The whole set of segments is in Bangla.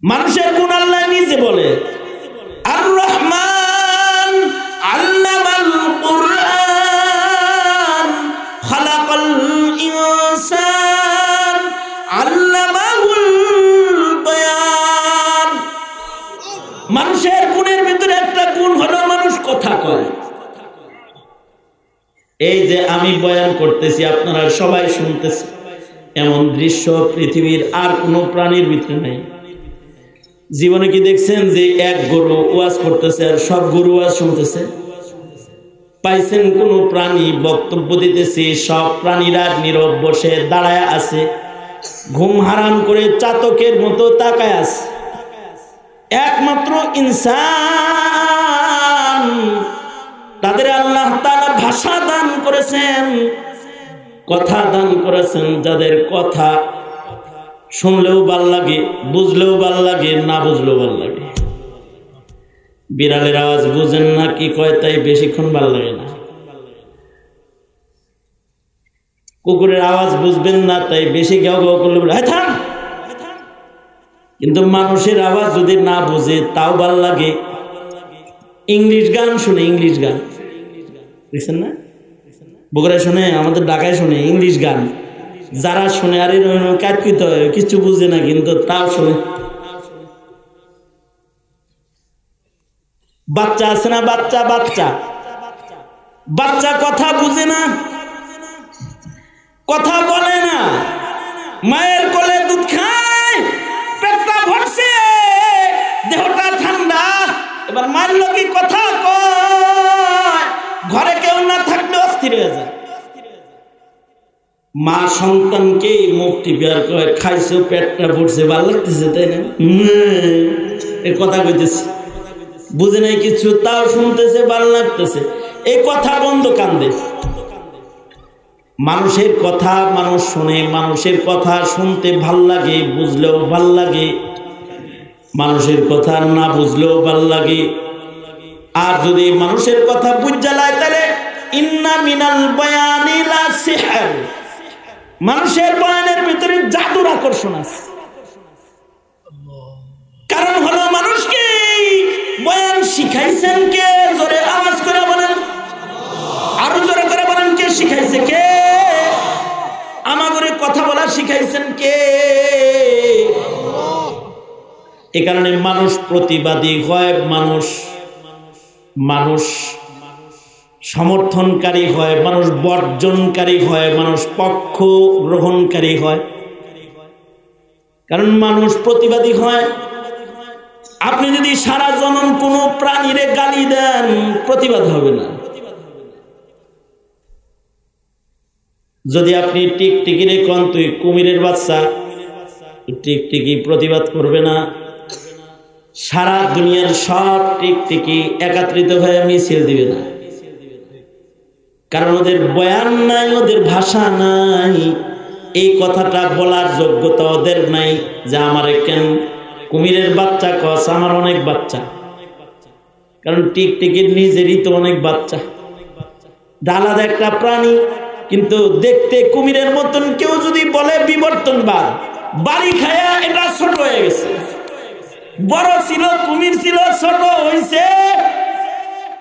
মানুষের গুণ আল্লাহ নিজে বলে, আর রহমান আল্লামাল কুরআন খালাকাল ইনসান আল্লামাহুল বায়ান। মানুষের গুণের ভিতরে একটা গুণ হলো মানুষ কথা কয়। এই যে আমি বয়ান করতেছি, আপনারা সবাই শুনতেছে, এমন দৃশ্য পৃথিবীর আর কোনো প্রাণীর ভিতরে নাই। জীবনে কি দেখছেন যে এক গরু ওয়াজ করতেছে আর সব গরু ওয়াজ শুনতেছে? পাইছেন কোন প্রাণী বক্তব্য দিতেছে, সব প্রাণীরা নীরব বসে দাঁড়ায় আছে, ঘুম হারাম করে চাতকের মতো তাকায় আছে? একমাত্র ইনসান, তাদের আল্লাহ তাআলা ভাষা দান করেছেন, কথা দান করেছেন, যাদের কথা শুনলেও ভাল লাগে, বুঝলেও ভাল লাগে, না বুঝলেও ভাল লাগে। বিড়ালের আওয়াজ বুঝেন না কি কয়, তাই বেশিক্ষণ ভাল লাগে না। কুকুরের আওয়াজ বুঝবেন না, তাই বেশি গাও গাও করলে থাম। কিন্তু মানুষের আওয়াজ যদি না বুঝে তাও ভাল লাগে। ইংলিশ গান শুনে, ইংলিশ গান দেখছেন না? বগুড়ায় শুনে, আমাদের ঢাকায় শুনে ইংলিশ গান। যারা শুনে আরে কাটকিতে হয়, কিছু বুঝে না, কিন্তু তাও শুনে। বাচ্চা আছে না, বাচ্চা বাচ্চা বাচ্চা কথা বুঝে না, কথা বলে না, মায়ের কোলে দুধ খায়, পেটটা ভরছে, দেহটা ঠান্ডা, এবার মায়ের লোকে কথা কয়, ঘরে কেউ না থাকলে অস্থির হয়ে যায়। মা সন্তানকে মুখ টিপে আর কয়, খাইছো, পেটটা ভরছে, ভালো লাগতেছে, তাই না? এই কথা কইতেছে, বুঝে নাই কিছু, তাও শুনতেছে, ভালো লাগতেছে। এই কথা বন্ধ কান্দে। মানুষের কথা মানুষ শুনে, মানুষের কথা শুনতে ভাল লাগে, বুঝলেও ভাল লাগে, মানুষের কথা না বুঝলেও ভাল লাগে। আর যদি মানুষের কথা বুঝা লাই, তাহলে ইন্না মিনাল বায়ানি লা সিহর, মানুষের বয়ানের ভিতরে জাদুর আকর্ষণ আছে। কারণ হলো মানুষকে বয়ান শিখাইছেন কে? জোরে আওয়াজ করে বলেন, আরো জোরে করে বলেন, কে শিখাইছে? কে? আমাদের কথা বলা শিখাইছেন কে? এ কারণে মানুষ প্রতিবাদী হয়, মানুষ সমর্থনকারী হয়, মানুষ বর্জনকারী হয়, মানুষ পক্ষ গ্রহণকারী হয়। কারণ মানুষ প্রতিবাদী হয়। আপনি যদি সারা জনম কোনো প্রাণীরে গালি দেন, প্রতিবাদ হবে না। যদি আপনি টিকটিকিরে কন তুই কুমিরের বাচ্চা, টিকটিকি প্রতিবাদ করবে না। সারা দুনিয়ার সব টিকটিকি একত্রিত হয়ে মিছিল দিবে না, কারণ ওদের বয়ান নাই, ওদের ভাষা নাই, এই কথাটা বলার যোগ্যতা ওদের নাই যে আমারে কেন কুমিরের বাচ্চা কস, আমার অনেক বাচ্চা। কারণ টিকটিকির নিজেরই তো অনেক বাচ্চা, আলাদা একটা প্রাণী, কিন্তু দেখতে কুমিরের মতন। কেউ যদি বলে বিবর্তনবাদ, বাড়ি খায়া এটা ছোট হয়ে গেছে, বড় ছিল, কুমির ছিল, ছোট হয়েছে,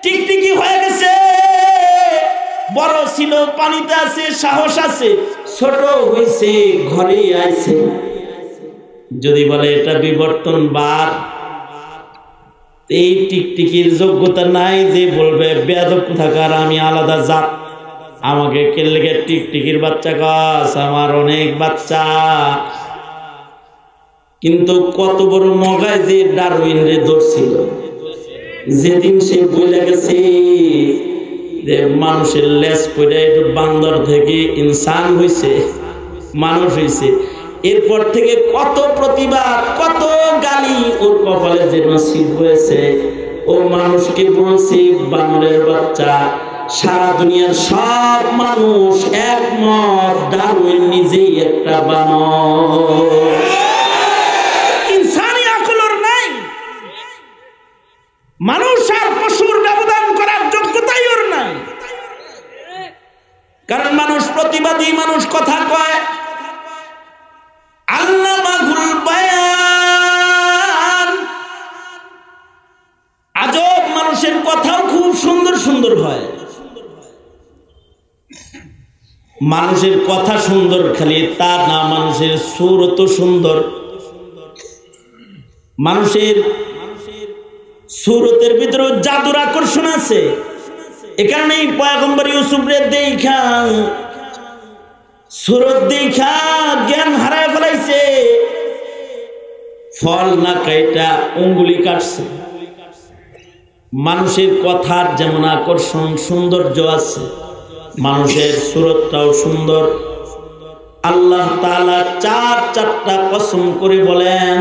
টিকটিকি হয়ে গেছে, বড় ছিল, পানিতে আছে, সাহস আছে, ছোট হয়েছে, ঘরে আছে। যদি বলে এটা বিবর্তনবাদ, এই টিকটিকির যোগ্যতা নাই যে বলবে বেয়াদব কোথাকার, আমি আলাদা জাত, আমাকে কেলেগে টিকটিকির বাচ্চা গাছ, আমার অনেক বাচ্চা। কিন্তু কত বড় মগায় যে ডারউইন রে ধরছিল, যেদিন সে বলে গেছে যে মানুষের লেজ পড়ে বান্দর থেকে ইনসান হয়েছে, মানুষ হয়েছে, এরপর থেকে কত প্রতিবাদ, কত গালি ওর কপালে যে নসিব হয়েছে। ও মানুষকে বলছে বানরের বাচ্চা। সারা দুনিয়ার সব মানুষ একমত, ডারউইন নিজেই একটা বানর। ইনসানি আকল ওর নাই, মানুষ আর পশুর ব্যবধান করার যোগ্যতাই ওর নাই। কারণ মানুষ প্রতিবাদী, মানুষ কথা কয়। আল্লামাহুল বায়ান, মানুষের কথা সুন্দর খালি তা না, মানুষের সুরত সুন্দর। মানুষের সুরতের ভিতরে জাদুর আকর্ষণ আছে। এ কারণেই পয়গম্বর ইউসুফরে দেখা সুরত দেখা জ্ঞান হারায় ফেলাইছে, ফল না কাইটা অঙ্গুলি কাটছে। মানুষের কথার যেমন আকর্ষণ সৌন্দর্য আছে, মানুষের সুরতটাও সুন্দর। আল্লাহ তাআলা চারটা কসম করে বলেন,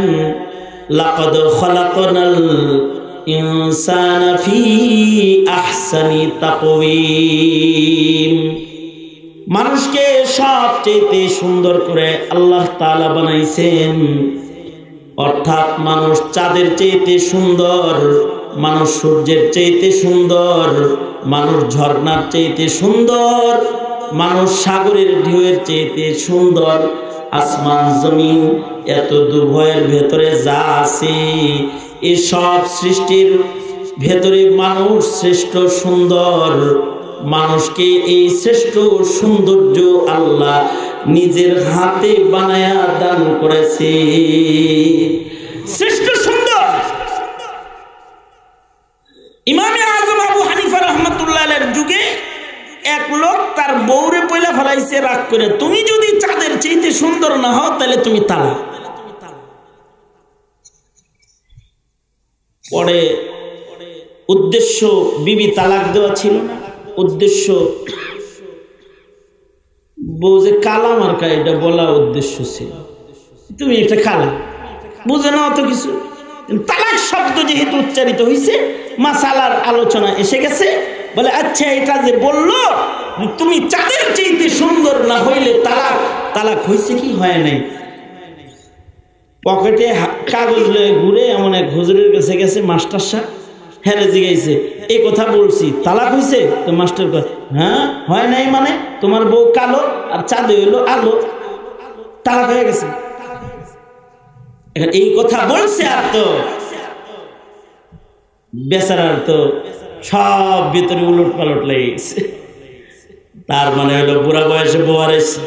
লাকাদ খালাকনাল ইনসানা ফি আহসানি তাকওয়িম। মানুষকে সবচেয়ে সুন্দর করে আল্লাহ তাআলা বানাইছেন। অর্থাৎ মানুষ চাঁদের চাইতে সুন্দর, মানুষ সূর্যের চাইতে সুন্দর, মানুষ ঝর্ণার চাইতে সুন্দর, মানুষ সাগরের ঢেউয়ের চাইতে সুন্দর। আসমান জমিন এত দুভয়ের ভেতরে যা আছে, এসব সৃষ্টির ভেতরে মানুষ শ্রেষ্ঠ সুন্দর। মানুষকে এই শ্রেষ্ঠ সৌন্দর্য আল্লাহ নিজের হাতে বানায়া দান করেছে, শ্রেষ্ঠ সুন্দর। ইমামে আজম আবু হানিফা রাহমাতুল্লাহ আলাইহির যুগে এক লোক তার বউরে পয়লা ফেলাইছে রাগ করে, তুমি যদি চাঁদের চাইতে সুন্দর না হও তাহলে তুমি তালাক। পরে উদ্দেশ্য বিবি তালাক দেওয়া ছিল না, উদ্দেশ্য বউ যে কালা মার্কা এটা বলা উদ্দেশ্য ছিল, তুমি এটা কালা বুঝে না অত কিছু। তালাক শব্দ যেহেতু উচ্চারিত হয়েছে, মাসালার আলোচনা এসে গেছে, বলে আচ্ছা এটা যে বললো তুমি চাঁদের চাইতে সুন্দর না হইলে তালাক, তালাক হয়েছে কি হয় নাই? পকেটে কাগজ লয়ে ঘুরে এমন এক হুজুরের কাছে গেছে, মাস্টার সাহেব হ্যাঁ জিগাইছে এই কথা বলছি তালাক হয়েছে? তো মাস্টার কয় হ্যাঁ হয় নাই, মানে তোমার বউ কালো আর চাঁদে হইলো আলো, তালাক হয়ে গেছে। এই কথা বলছে আর তো বেচারার তো সব ভিতরে উলট পালট লেগে গেছে। তার মানে হলো বুড়া বয়সে বউ হারাইছে,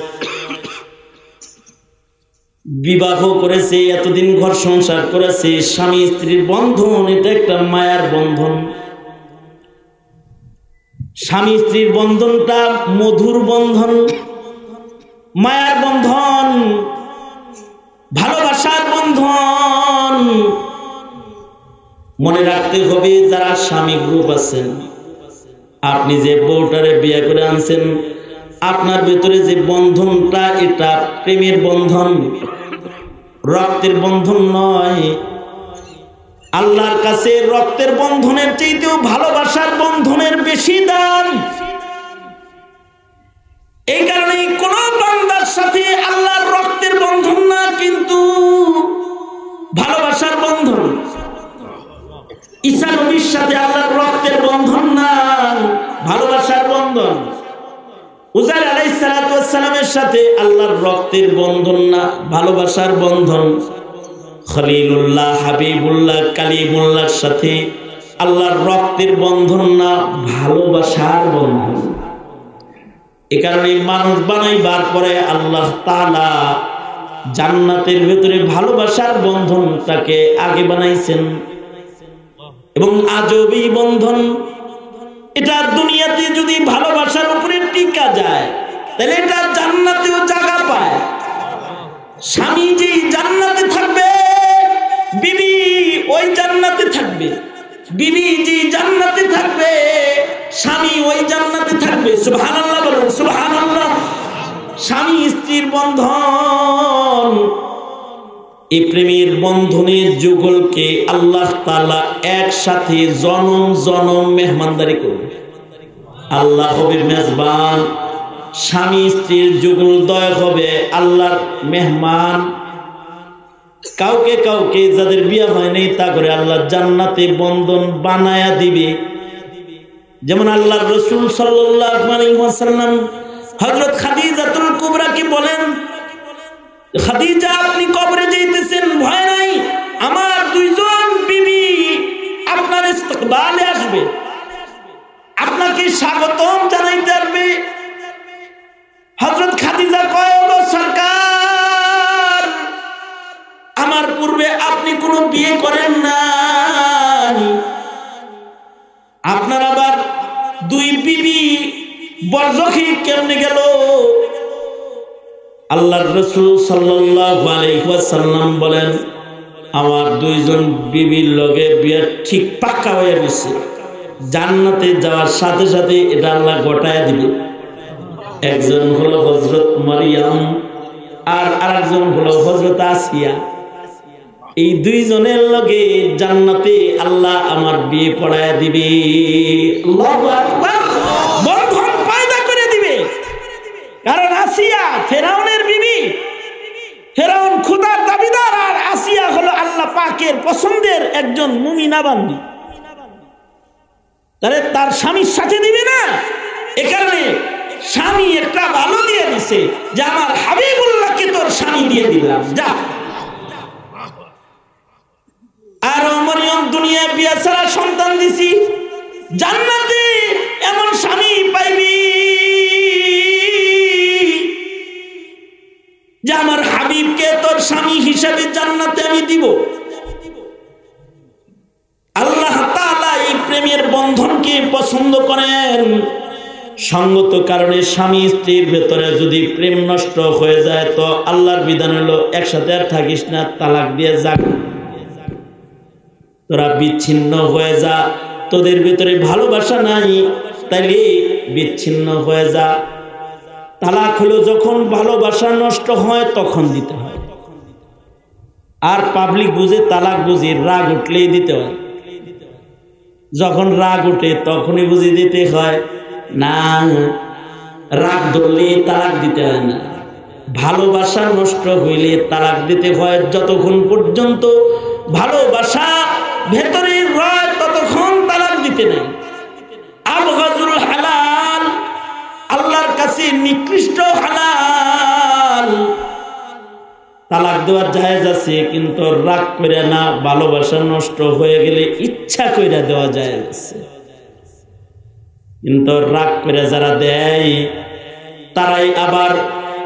বিবাহ করেছে, এতদিন ঘর সংসার করেছে, স্বামী স্ত্রীর বন্ধন এটা একটা মায়ার বন্ধন। স্বামী স্ত্রীর বন্ধনটা মধুর বন্ধন, মায়ার বন্ধন, ভালোবাসার বন্ধন। মনে রাখতে হবে যারা স্বামী গ্রুপ আছেন, আপনি যে বউটারে বিয়ে করে আনছেন, আপনার ভেতরে যে বন্ধনটা এটা প্রেমের বন্ধন, রক্তের বন্ধন নয়। আল্লাহর কাছে রক্তের বন্ধনের চাইতেও ভালোবাসার বন্ধনের বেশি দাম। এই কারণে কোন বান্দার সাথে আল্লাহর রক্তের বন্ধন না, কিন্তু ভালোবাসার বন্ধন। ঈসা নবীর সাথে আল্লাহর রক্তের বন্ধন না, ভালোবাসার বন্ধন। উজাইর আলাইহিস সালাতু ওয়াস সালামের সাথে আল্লাহর রক্তের বন্ধন না, ভালোবাসার বন্ধন। খলিলুল্লাহ, হাবিবুল্লাহ, কালিমুল্লাহর সাথে আল্লাহর রক্তের বন্ধন না, ভালোবাসার বন্ধন। এ কারণে মানুষ বানাইবার পরে আল্লাহ তাআলা জান্নাতের ভেতরে ভালোবাসার বন্ধনটাকে আগে বানাইছেন। এবং আজবই বন্ধন এটা দুনিয়াতে যদি ভালোবাসার উপরে টিকা যায় তাহলে এটা জান্নাতেও জায়গা পায়। স্বামী যে জান্নাতে থাকবে, বিবি ওই জান্নাতে থাকবে, বিবি যে জান্নাতে থাকবে, স্বামী ওই জান্নাতে থাকবে। সুবহানাল্লাহ বলুন, সুবহানাল্লাহ। স্বামী স্ত্রীর বন্ধন, এই প্রেমের বন্ধনের যুগলকে আল্লাহ তাআলা একসাথে জনম জনম মেহমানদারি করবে। আল্লাহ হবে মেজবান, স্বামী স্ত্রীর যুগলদ্বয় হবে আল্লাহর মেহমান। কাউকে কাউকে যাদের বিয়ে হয় নাই তা করে আল্লাহ জান্নাতে বন্ধন বানায়া দিবে। যেমন আল্লাহর রাসূল সাল্লাল্লাহু আলাইহি ওয়াসাল্লাম হযরত খাদিজাতুল কুবরাকে বলেন, খাদিজা আপনি কবরে যাইতেছেন, ভয় নাই, আমার দুইজন বিবি আপনার ইস্তকবালে আসবে, আপনাকে স্বাগতম জানাইতে আসবে। আমার পূর্বে আপনি কোনো বিয়ে করেন নাই, আপনার আবার 2 বিবি বরজখী কেমনে গেল? আল্লাহর রাসূল সাল্লাল্লাহু আলাইহি ওয়াসাল্লাম বলেন, আমার 2 জন বিবির লগে বিয়ে ঠিক পাক্কা হয়ে গেছে, জান্নাতে যাওয়ার সাথে সাথে এটা আল্লাহ ঘটায় দিবে। একজন হলো হযরত মারিয়াম আর আরেকজন হলো হযরত আসিয়া। এই 2 জনের লগে জান্নাতে আল্লাহ আমার বিয়ে পড়ায় দিবে। আল্লাহু আকবার, বন্ধন পয়দা করে দিবে। কারণ আসিয়া ফেরাউনের বিবি, ফেরাউন খোদার দাবিদার, আর আসিয়া হলো আল্লাহ পাকের পছন্দের একজন মুমিনা বান্দি। তাহলে তার স্বামীর সাথে দিবে না, এ কারণে স্বামী একটা ভালো দিয়ে দিছে যে আমার হাবিবুল্লাহকে তোর স্বামী দিয়ে দিলাম, যা। আর মরিয়ম দুনিয়া বিয়া ছাড়া সন্তান দিছি, জান্নাতে এমন স্বামী পাইবি যে আমার হাবিবকে তোর স্বামী হিসাবে জান্নাতে আমি দিব। আল্লাহ তাআলা এই প্রেমের বন্ধনকে পছন্দ করেন। সঙ্গত কারণে স্বামী স্ত্রীর ভেতরে যদি প্রেম নষ্ট হয়ে যায় তো আল্লাহর বিধান হলো একসাথে আর থাকিস না, তালাক দিয়ে যা, তোরা বিচ্ছিন্ন হয়ে যা। তোদের ভেতরে ভালোবাসা নাই, তাইলে বিচ্ছিন্ন হয়ে যা। তালাক হলো যখন ভালোবাসা নষ্ট হয় তখন দিতে হয়। আর পাবলিক বুঝে তালাক বুঝে, রাগ উঠলেই দিতে হয়। যখন রাগ উঠে তখনই বুঝে দিতে হয় না, রাগ ধরলে তালাক দিতে হয় না। ভালোবাসা নষ্ট হইলে তালাক দিতে হয়। যতক্ষণ পর্যন্ত ভালোবাসা ভেতরে রয় ততক্ষণ তালাক দিতে নাই। আবগাজুল হালাল, আল্লাহর কাছে নিকৃষ্ট হালাল। তালাক দেওয়া জায়েজ আছে, কিন্তু রাগ করে না, ভালোবাসা নষ্ট হয়ে গেলে ইচ্ছা করে দেওয়া জায়েজ আছে। কিন্তু রাগ করে যারা দেয় তারাই আবার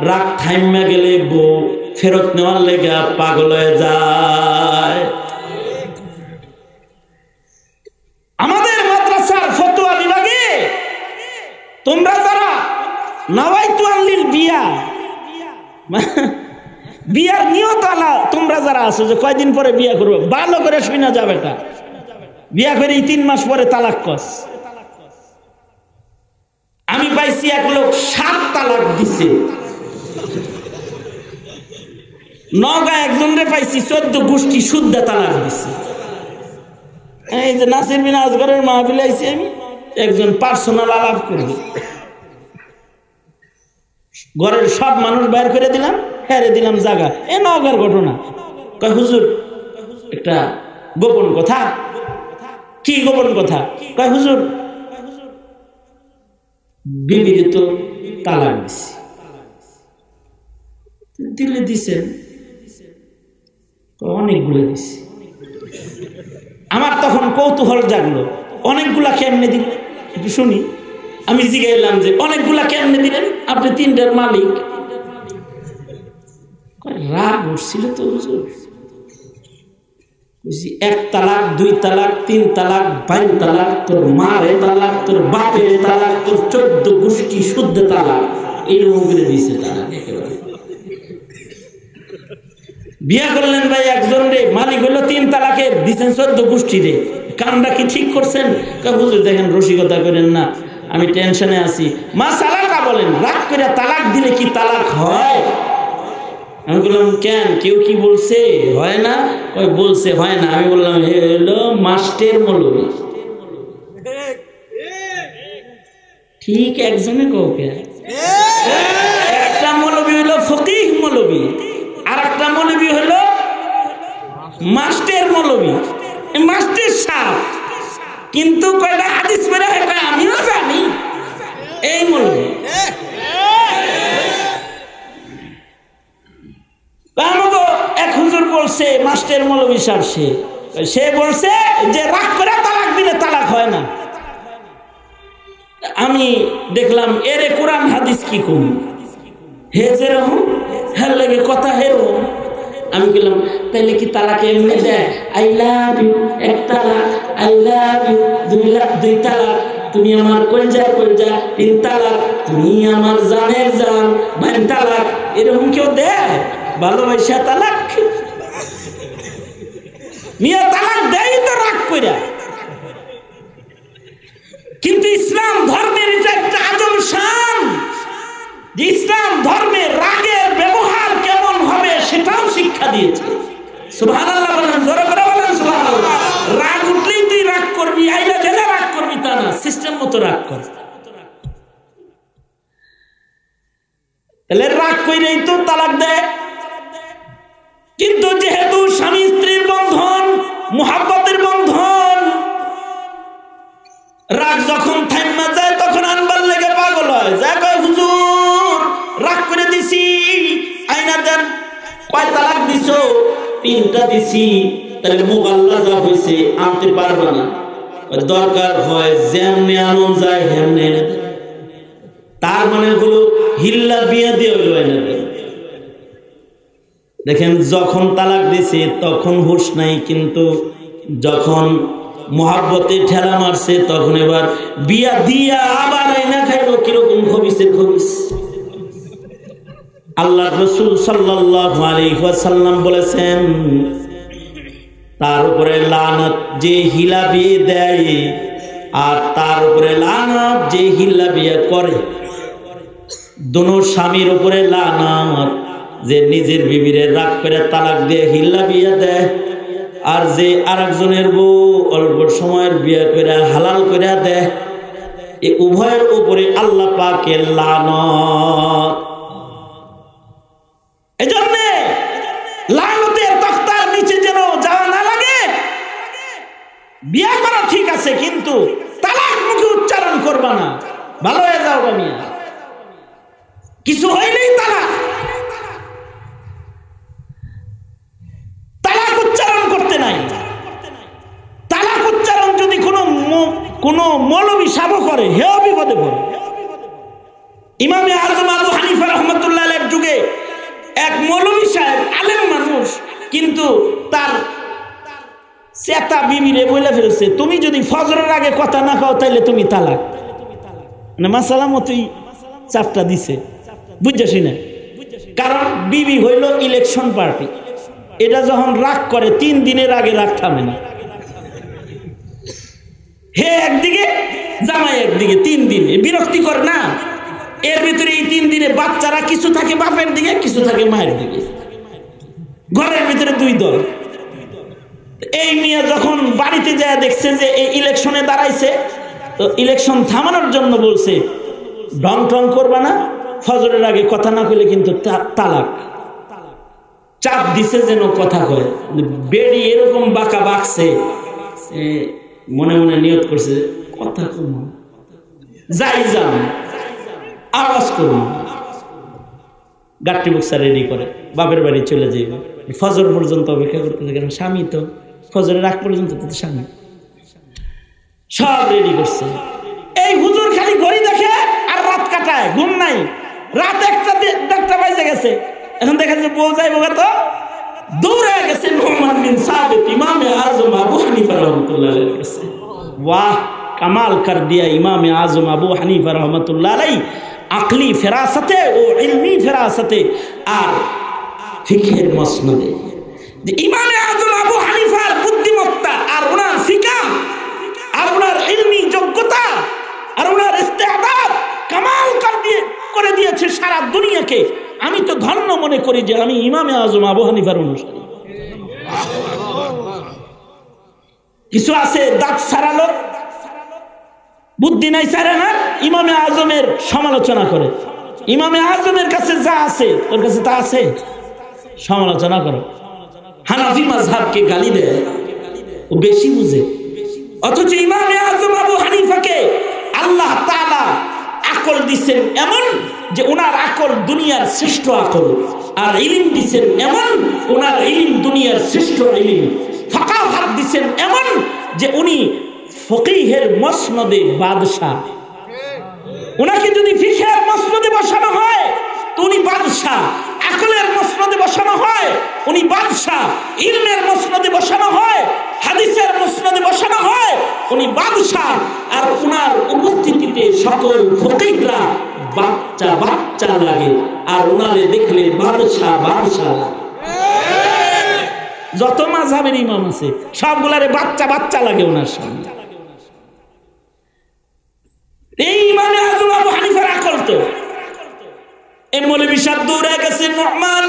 রাগ থাইমা গেলে বউ ফেরত নেওয়ার লেগে পাগল হয়ে যায়। আমাদের মাদ্রাসার ফতোয়া বিভাগে তোমরা যারা নাওয়াইতু আনলিল বিয়া, বিয়ার নিয়ত আলা তোমরা যারা আছো যে কয়দিন পরে বিয়া করবো, ভালো করে শুনা যাবে, এটা বিয়া করে 3 মাস পরে তালাক কস। আমি পাইছি এক লোক 7 তালাক দিছে। নগা একজনরে পাইছি 14 গোষ্ঠী শুদ্ধ তালাক দিছে। এই যে নাসির বিন আজগরের মাহফিলে আইছি আমি, একজন পার্সোনাল আলাপ করবে, ঘরের সব মানুষ বাইর করে দিলাম, হেরে দিলাম জায়গা। এ নগার ঘটনা। কয় হুজুর একটা গোপন কথা। কি গোপন কথা? কয় হুজুর বিবিকে তো তালাক দিছি। দিলে দিছেন? অনেকগুলো দিছি। আমার তখন কৌতূহল জাগলো, অনেকগুলা কেমনে দিল একটু শুনি। আমি জিজ্ঞাসলাম যে অনেকগুলা কেমনে দিলেন, আপনি 3টার মালিক। রাগ উঠছিল তো হুজুর। 1 তালাক, 2 তালাক, 3 তালাক, 22 তালাক, তোর মারে তালাক, তোর বাপের তালাক, তোর 14 গোষ্ঠী শুদ্ধ তালাক, এইরকম করে দিছে তালাক একেবারে। বিয়া করলেন ভাই একজন রে, মালিক হলো 3 তালাকে, দিচ্ছেন 14 গোষ্ঠী রে। কামটা কি ঠিক করছেন? হুজুর দেখেন রসিকতা করেন না, আমি টেনশনে আছি। মাসালাটা বলেন, রাগ করে তালাক দিলে কি তালাক হয়? আমি বললাম কেন, কেউ কি বলছে হয় না? কই বলছে হয় না। আমি বললাম হলো মাস্টের মৌলবি। ঠিক একজনে কাউকে, একটা মৌলবি হলো ফকিহ মৌলবি, আর একটা মৌলবি হলো মাস্টের মৌলবি, মাস্টের সাহেব। কিন্তু কয়টা হাদিস পড়ে আমিও জানি এই মৌলবি। এক হুজুর বলছে মাস্টার মৌলবী সাহেব, সে বলছে যে রাগ করে তালাক দিলে তালাক হয় না। আমি দেখলাম এরে কোরআন হাদিস কি কম, হে যেরকম হের লেগে কথা হেরকম। আমি বললাম তাহলে কি তালাক এমনি দেয়? আই লাভ ইউ এক তালাক, আই লাভ ইউ দুই তালাক, তুমি আমার কলজার কলজা তিন তালাক, তুমি আমার জানের জান ভাই তালাক, এরকম কেউ দেয়? ভালোবাসা তালাক? মিয়া তালাক দেয় তো রাগ কইরা। কিন্তু ইসলাম ধর্মের এটা একটা আজম শান যে ইসলাম ধর্মে রাগের ব্যবহার কেমন হবে সেটাও শিক্ষা দিয়েছে। সুবহানাল্লাহ বলেন, জোরে করে বলেন সুবহানাল্লাহ। রাগ উঠলেই তুই রাগ করবি, আইলা গেলে রাগ করবি তা না, সিস্টেম মতো রাগ কর। তাহলে রাগ কইরেই তো তালাক দেয়। কিন্তু যেহেতু স্বামী স্ত্রীর বন্ধন, মুহাব্বতের বন্ধন, রাগ যখন থাইমা যায় তখন আনবার লেগে পাগল হয়, যা কয় হুজুর রাগ করে দিছি, আইনা দেন। কয় তালাক দিছো? 3টা দিছি। তাহলে মুগাল্লা যা হয়েছে আনতে পারবে না, দরকার হয় যেমনি আনন যায় হেমনি এনে দেন। তার মানে হলো হিল্লা বিয়ে দিয়ে হইলো এনে দেন। দেখেন যখন তালাক দিছে তখন হুঁশ নাই, কিন্তু যখন মোহাব্বতে ঠেলা মারছে তখন এবার বিয়া দিয়া আবার আইনা খাইলো কিরকম খবিসের খবিস। আল্লাহ রাসূল সাল্লাল্লাহু আলাইহি ওয়াসাল্লাম বলেছেন তার উপরে লানত যে হিলা বিয়ে দেয়, আর তার উপরে লানত যে হিলা বিয়ে করে। দোনো স্বামীর উপরে লানত, যে নিজের বিবিরে রাগ করে তালাক দিয়ে হিল্লা বিয়ে দেয়, আর যে আরেকজনের বউ অল্প সময়ের বিয়ে করে হালাল করে দেয়, এই উভয়ের উপরে আল্লাহ পাকের লানত। এজন্য লানতের তখতার নিচে যেন যাওয়া না লাগে। বিয়ে করা ঠিক আছে, কিন্তু তালাক মুখে উচ্চারণ করবা না, ভালো হয়ে যাও মিয়া। কিছু হইলেই তালাক, তালাক উচ্চারণ করতে নাই। তালাক উচ্চারণ যদি কোনো মৌলবী সাহেব করে, হেও বিপদে পড়ে। ইমামে আজম আবু হানিফা রাহমাতুল্লাহ আলাইহির যুগে এক মৌলবী সাহেব, আলেম মানুষ, কিন্তু তার চেতা বিবিরে বলে ফেলছে তুমি যদি ফজরের আগে কথা না কও তাইলে তুমি তালাক। মানে মাসালা মতোই চাপটা দিছে, বুঝছি না? কারণ বিবি হইল ইলেকশন পার্টি, এটা যখন রাগ করে 3 দিনের আগে রাগ থামে না। হে একদিকে জামাই একদিকে, 3 দিন বিরক্তিকর না? এর ভিতরে এই 3 দিনে বাচ্চারা কিছু থাকে বাপের দিকে, কিছু থাকে মায়ের দিকে, ঘরের ভিতরে 2 দল। এই মেয়ে যখন বাড়িতে যায় দেখছে যে এই ইলেকশনে দাঁড়াইছে, তো ইলেকশন থামানোর জন্য বলছে ঢং ঢং করবা না, ফজরের আগে কথা না কইলে কিন্তু তালাক। চাপ দিছে যেন কথা কয়। বেড়ি এরকম বাঁকা বাঁকছে, মনে মনে নিয়ত করছে কথা কম, যাই যান আওয়াজ করুন। গাট্টি বক্সা রেডি করে বাপের বাড়ি চলে যাইব। ফজর পর্যন্ত অপেক্ষা করতে থাকেন, স্বামী তো ফজরের আগ পর্যন্ত তো স্বামী সব রেডি করছে। এই হুজুর খালি ঘড়ি দেখে আর রাত কাটায়, ঘুম নাই। রাত 1টা বাজে গেছে, এখন দেখা যাচ্ছে বউ যাইব, তো দৌড়ে গেছে নুমান বিন সাবিত ইমামে আজম আবু হানিফা রাহমাতুল্লাহ আলাইহির কাছে। वाह, कमाल कर दिया इमाम आज़म अबू हनीफा रहमतुल्लाह अलैह আকলি ফেরাসতে ও ইলমি ফেরাসতে আর ফিকহের মসনদে। যে ইমাম আযম আবু হানিফার বুদ্ধিমত্তা আর ওনার ফিকহ আর ওনার ইলমি যোগ্যতা আর ওনার ইস্তেদাদ কামাল করে দিয়েছে সারা দুনিয়াকে। আমি তো ধন্য মনে করি যে আমি ইমাম আযম আবু হানিফার অনুসারী। কিছু আছে দাঁত সারালো, বুদ্ধি নাই সারে না, ইমামে আজমের সমালোচনা করে। ইমামে আজমের কাছে যা আছে তোর কাছে তা আছে, সমালোচনা করো। হানাফি মাযহাবকে গালি দেয়, ও বেশি বুঝে। অথচ ইমামে আজম আবু হানিফাকে আল্লাহ তাআলা আকল দিচ্ছেন এমন যে ওনার আকল দুনিয়ার শ্রেষ্ঠ আকল, আর ইলম দিচ্ছেন এমন ওনার ইলম দুনিয়ার শ্রেষ্ঠ ইলম। ফাকাহাত দিচ্ছেন এমন যে উনি ফকিহের মসনদে বাদশাহ। ওনাকে যদি ফিকহের মসনদে বসানো হয় তো উনি বাদশাহ, আকলের মসনদে বসানো হয় উনি বাদশাহ, ইলমের মসনদে বসানো হয়, হাদিসের মসনদে বসানো হয় উনি বাদশাহ, আর উনার উপস্থিতিতে সকল ফকিহরা বাচ্চা বাচ্চা লাগে, আর উনারে দেখলে বাদশাহ বাদশাহ লাগে। যত মাযহাবের ইমাম আছে সবগুলারে বাচ্চা বাচ্চা লাগে ওনার সামনে। এই ইমামে আযম আবু হানিফার আকল তো এই মৌলভী সাহেব দৌড়ে গেছে, নোমান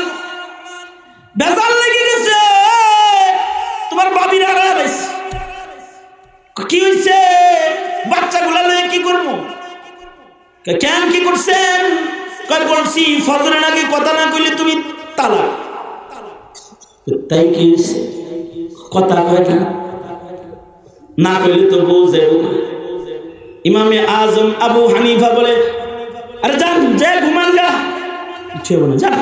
বেজাল লেগে গেছে, তোমার বাবির হারাইছে, কি হইছে বাচ্চাগুলা লয়ে কি করবো? কেন কি করছেন? কয় বলছি ফজরের আগে কথা না কইলে তুমি তালাক। তাই কি কথা কয় না কইলে তো বউ যাবে। ইমামে আজম আবু হানিফা বলে আরে যান যে ঘুমান গা, ইচ্ছে বলে যান।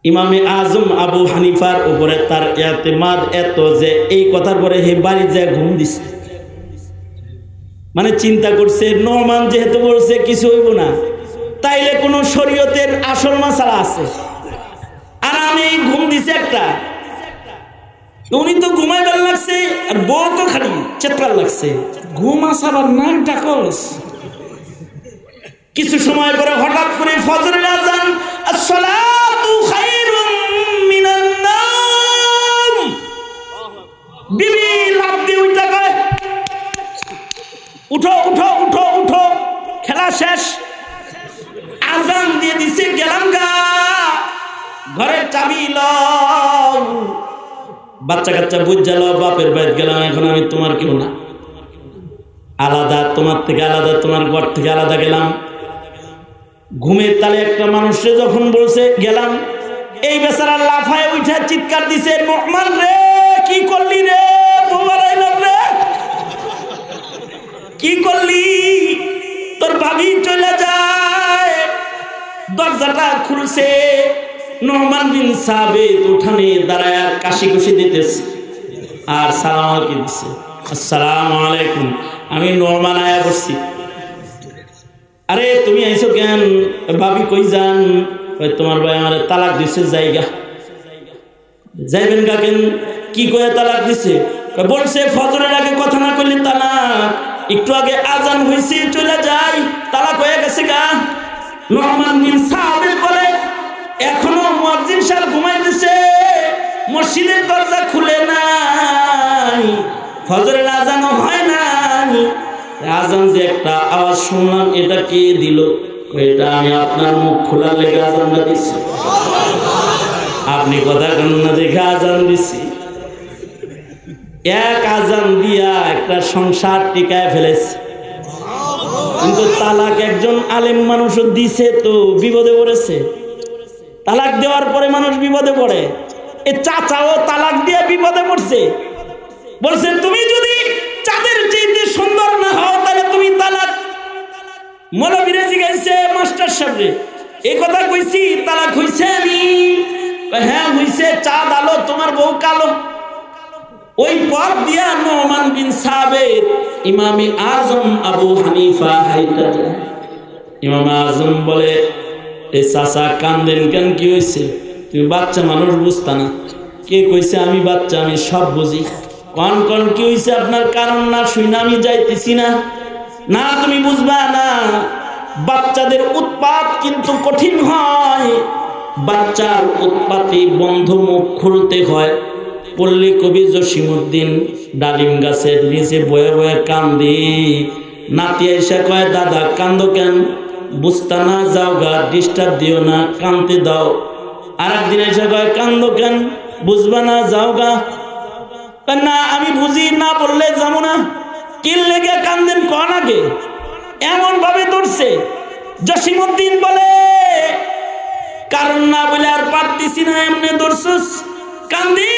ইমামে আজম আবু হানিফার উপরে তার ইতিমাদ এত যে এই কথার পরে হে বাড়ি যায় ঘুম দিছে। মানে চিন্তা করছে নোমান যেহেতু বলছে কিছু হইব না, তাইলে কোন শরীয়তের আসল মাসালা আছে, আর আমি ঘুম দিছে একটা, উনি তো ঘুমাইবার লাগছে আর বউ তো খালি চেতবার লাগছে, ঘুম আসাবার নাক ডাকস। কিছু সময় পরে হঠাৎ করে ফজরের আযান, আসসালাতু খায়রুম মিনান নাম, বিবি লাফ দিয়ে উঠে গেল, উঠো উঠো উঠো উঠো, খেলা শেষ, আযান দিয়ে দিছে, গেলাম গা, ঘরের চাবি লও, বাচ্চা কাচ্চা বুঝা লও, বাপের বাড়ি গেলাম, এখন আমি তোমার কেউ না, আলাদা, তোমার থেকে আলাদা, তোমার ঘর থেকে আলাদা গেলাম। ঘুমের তালে একটা মানুষে যখন বলছে গেলাম, এই বেচারা লাফায় উঠে চিৎকার দিছে, নোমান রে কি করলি রে, রে কি করলি, তোর ভাবি চলে যায়। দরজাটা খুলছে, নোমান বিন সাবিত উঠানে দাঁড়ায় কাশি কুশি দিতেছে আর সালাম আলাইকুম দিচ্ছে, আসসালামু আলাইকুম। আমি নোমান আয়া বসছি, আরে তুমি আইছো কেন? ভাবি কই যান? তোমার ভাই আমার তালাক দিছে, জায়গা যাইবেন গা কেন? কি কয়ে তালাক দিছে? বলছে ফজরের আগে কথা না কইলে তালাক, একটু আগে আজান হইছে চলে যাই, তালাক হয়ে গেছে গা। নোমান বিন সাবিত বলে এখনো মুয়াজ্জিন সাহেব ঘুমাইতেছে, মসজিদের দরজা খুলে নাই, ফজরের আজানও হয় নাই, আজান যে একটা আওয়াজ শুনলাম, এটা কে দিল? এটা আমি আপনার মুখ খোলার লেগে আজানটা দিচ্ছি, আপনি কথা কেন না দেখে আজান দিচ্ছি। এক আজান দিয়া একটা সংসার টিকায় ফেলেছে, কিন্তু তালাক একজন আলেম মানুষও দিছে তো বিপদে পড়েছে। তালাক দেওয়ার পরে মানুষ বিপদে পড়ে, এ চাচাও তালাক দিয়ে বিপদে পড়ছে, বলছে তুমি যদি চাঁদের চাইতে সুন্দর না হও তাহলে তুমি তালাক। মৌলবীরে জিজ্ঞাসা মাস্টার সাহেব এই কথা কইছি তালাক হইছে? আমি হ্যাঁ হইছে, চাঁদ আলো তোমার বউ কালো। ওই পথ দিয়া নোমান বিন সাবিত ইমামে আজম আবু হানিফা হাইটা যায়। ইমাম আজম বলে এ চাচা কান্দেন কেন, কি হয়েছে? তুমি বাচ্চা মানুষ বুঝতা না। কে কইছে আমি বাচ্চা? আমি সব বুঝি। কন কন কি হয়েছে আপনার? কারণ না শুই না আমি যাইতেছি না। না তুমি বুঝবা না, বাচ্চাদের উৎপাত কিন্তু কঠিন হয়, বাচ্চার উৎপাতে বন্ধ মুখ খুলতে হয়। পল্লী কবি জসিমউদ্দিন ডালিম গাছের নিচে বয়ে বয়ে কান্দি, নাতি এসে কয় দাদা কান্দো কেন? বুঝতা না, যাও গা, ডিস্টার্ব দিও না, কানতে দাও। আর একদিন এসে কয় কান্দো কেন? বুঝবা না, যাও গা। না আমি বুঝি, না বললে যাবো না। কি লেগে কান্দেন কন আগে? এমন ভাবে ধরছে। জসিমউদ্দিন বলে কারণ না বলে আর পারতেছি না, এমনি ধরছস, কান্দি।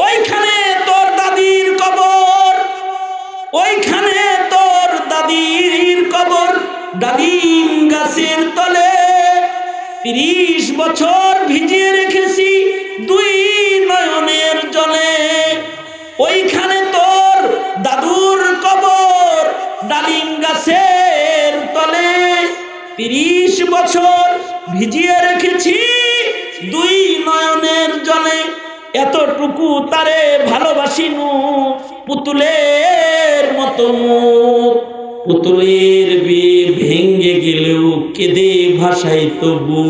ওইখানে তোর দাদির কবর, ওইখানে তোর দাদির কবর, ডালিম গাছের তলে 30 বছর ভিজিয়ে রেখেছি দুই নয়নের জলে। ওইখানে তোর দাদুর কবর, ডালিম গাছের তলে 30 বছর ভিজিয়ে কতটুকু তারে ভালোবাসিনু, পুতুলের মতো মুখ, পুতুলের বিয়ে ভেঙ্গে গেলেও কেঁদে ভাষাই তবু।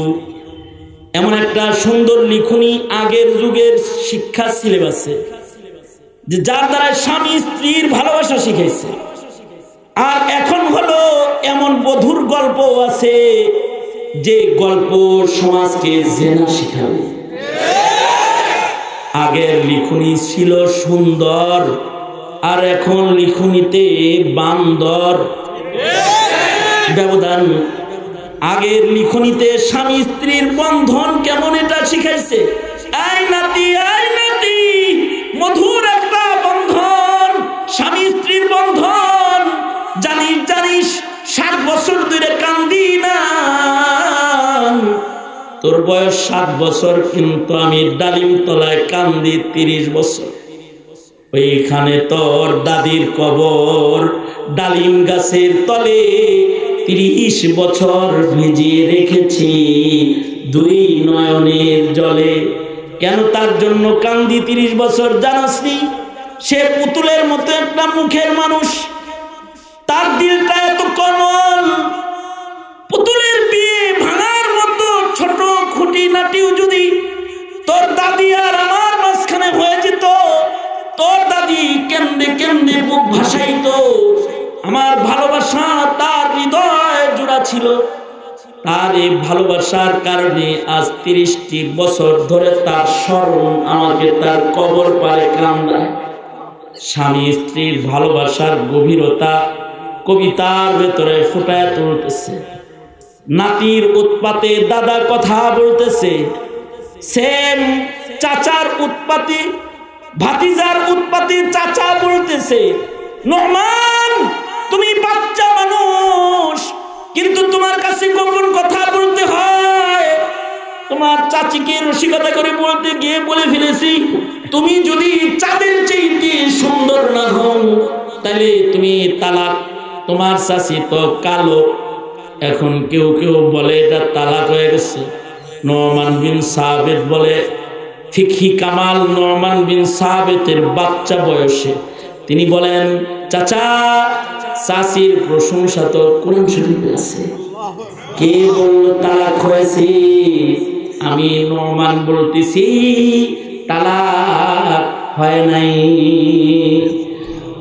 এমন একটা সুন্দর লিখনি আগের যুগের শিক্ষা সিলেবাসে, যে যার দ্বারা স্বামী স্ত্রীর ভালোবাসা শিখাইছে। আর এখন হলো এমন বধুর গল্প আছে যে গল্প সমাজকে জেনা শিখাবে। আগের লিখনি ছিল সুন্দর, আর এখন লিখনিতে বান্দর ব্যবধান। আগের লিখনিতে স্বামী স্ত্রীর বন্ধন কেমন এটা শিখাইছে। আই নাতি আই নাতি, মধুর একটা বন্ধন, স্বামী স্ত্রীর বন্ধন। জানিস জানিস 7 বছর ধরে কান্দি না, তোর বয়স 7 বছর, কিন্তু আমি ডালিম তলায় কান্দি 30 বছর। ওইখানে তোর দাদির কবর, ডালিম গাছের তলে 30 বছর ভিজিয়ে রেখেছি 2 নয়নের জলে। কেন তার জন্য কান্দি 30 বছর জানাসনি? সে পুতুলের মতো একটা মুখের মানুষ, তার দিলটা এত কোমল। পুতুলের বিয়ে ভাঙার মতো ছোট খুঁটি নাটিও যদি তোর দাদি আর আমার মাঝখানে হয়ে যেত, তোর দাদি কেমনে কেমনে বুক ভাসাইতো। আমার ভালোবাসা তার হৃদয় জোড়া ছিল। তার এই ভালোবাসার কারণে আজ 30টি বছর ধরে তার স্মরণ আমাকে তার কবর পারে কান্দায়। স্বামী স্ত্রীর ভালোবাসার গভীরতা কবিতার ভেতরে ফুটায় তুলতেছে। নাতির উৎপাতে দাদা কথা বলতেছে, সেম চাচার উৎপাতে ভাতিজার উৎপাতে চাচা বলতেছে, নোমান তুমি বাচ্চা মানুষ, কিন্তু তোমার কাছে গোপন কথা বলতে হয়। তোমার চাচিকে রসিকতা করে বলতে গিয়ে বলে ফেলেছি, তুমি যদি চাঁদের চাইতে সুন্দর না হও তাহলে তুমি তালাক। তোমার চাচি তো কালো। এখন কেউ কেউ বলে এটা তালাক হয়ে গেছে। নোমান বিন সাবেত বলে, ফিকহি কামাল নোমান বিন সাবেতের বাচ্চা বয়সে তিনি বলেন, চাচা চাচির প্রশংসা তো কোরআন শরীফে আছে। কে বলল তালাক হয়েছে? আমি নোমান বলতেছি তালাক হয় নাই।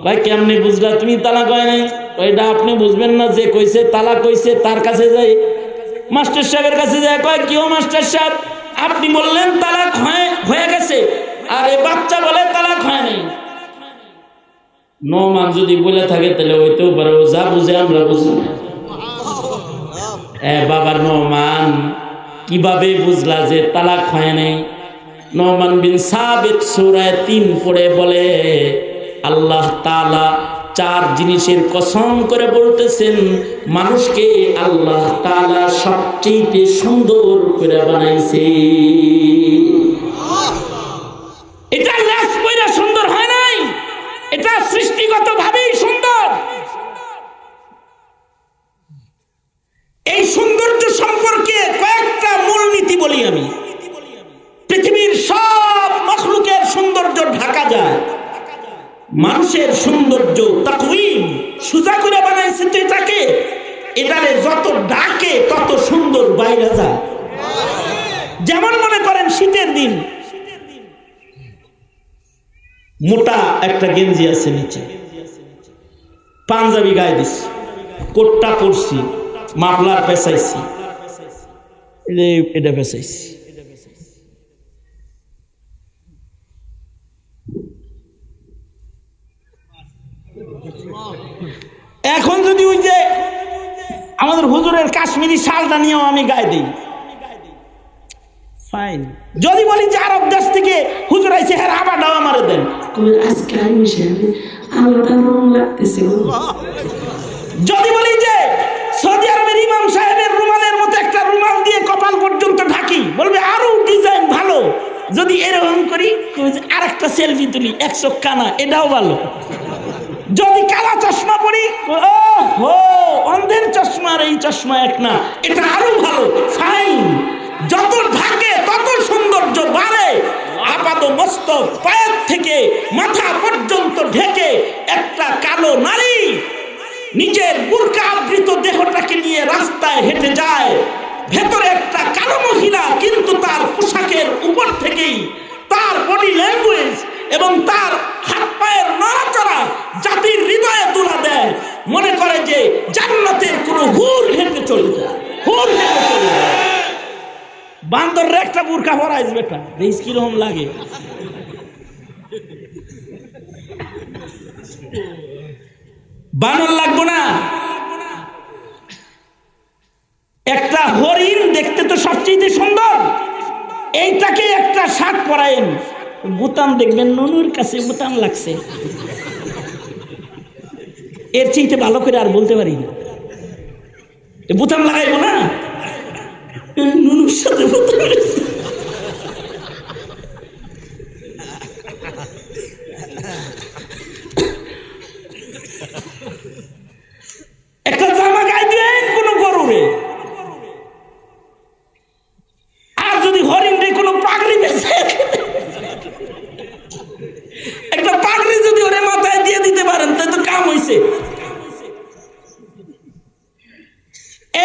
ভাই কেমনে বুঝলা তুমি তালাক হয় নাই? ওইটা আপনি বুঝবেন না, যে কইছে তালাক কইছে তার কাছে যাই, মাস্টার সাহেবের কাছে যায়, কয় কেউ মাস্টার সাহেব আপনি বললেন তালাক হয়ে গেছে, আর এই বাচ্চা বলে তালাক হয় নাই। নোমান যদি বলে থাকে তাহলে হইতেও পারে, ও যা বুঝে আমরা বুঝি না। বাবার নোমান কিভাবে বুঝলা যে তালাক হয় নাই? নোমান বিন সাবিত সূরা 3 পড়ে বলে, আল্লাহ তাআলা 4 জিনিসের কসম করে বলতেছেন, মানুষকে আল্লাহ তাআলা সবচেয়ে সুন্দর করে বানাইছে। এটা লাশ পয়রা সুন্দর হয় নাই, এটা সৃষ্টিগতভাবেই সুন্দর। এই সৌন্দর্য সম্পর্কে কয়েকটা মূলনীতি বলি আমি। পৃথিবীর সব মখলুকের সৌন্দর্য ঢাকা যায়, মানুষের সৌন্দর্য তাকওয়িম সুজা করে বানাইছে তো এটাকে, এটারে যত ডাকে তত সুন্দর বাইরে যায়। যেমন মনে করেন শীতের দিন মোটা একটা গেঞ্জি আছে, নিচে পাঞ্জাবি গায়ে দিছি, কোটটা পরছি, মাফলার পেঁচাইছি, এটা পেঁচাইছি। এখন যদি ওই যে আমাদের হুজুরের কাশ্মীরি শালটা নিয়েও আমি গায়ে দিই, ফাইন। যদি বলি যে আরব দেশ থেকে হুজুর আইছে, হ্যাঁ আবারটাও আমারে দেন, আজকে আলোটা রং লাগতেছে। যদি বলি যে সৌদি আরবের ইমাম সাহেবের রুমালের মতো একটা রুমাল দিয়ে কপাল পর্যন্ত ঢাকি, বলবে আরো ডিজাইন ভালো। যদি এরকম করি আর একটা সেলফি তুলি 1 চোখ কানা, এটাও ভালো। যদি কালা চশমা পরি, ও অন্ধের চশমা আর এই চশমা এক না, এটা আরো ভালো, ফাইন। যত ঢাকে তত সৌন্দর্য বাড়ে। আপাদমস্তক পায়ের থেকে মাথা পর্যন্ত ঢেকে একটা কালো নারী নিজের বুরকা আবৃত দেহটাকে নিয়ে রাস্তায় হেঁটে যায়। ভেতরে একটা কালো মহিলা, কিন্তু তার পোশাকের উপর থেকেই তার বডি ল্যাঙ্গুয়েজ এবং তার হাত পায়ের নড়াচড়া জাতির হৃদয়ে তুলা দেয়। মনে করে যে জান্নাতের কোনো হুর হেঁটে চলে যায়, হুর হেঁটে চলে যায়। বান্দরের একটা বুরকা পরাইস বেটা, দেখ কিরকম লাগে। বানর লাগবো না? একটা হরিণ দেখতে তো সবচেয়ে সুন্দর, এইটাকে একটা শাক পরায়েন, বুতাম দেখবেন নুনুর কাছে বুতাম লাগছে, এর চাইতে ভালো করে আর বলতে পারি না। বুতাম লাগাইবো না, নুনুর সাথে বুতাম। একটা জামা গায়ে দিলেন কোন গরুরে, আর যদি হরিণ রে কোনো পাগড়ি বেঁচে একটা পাগড়ি যদি ওরে মাথায় দিয়ে দিতে পারেন তাই তো কাম হইছে।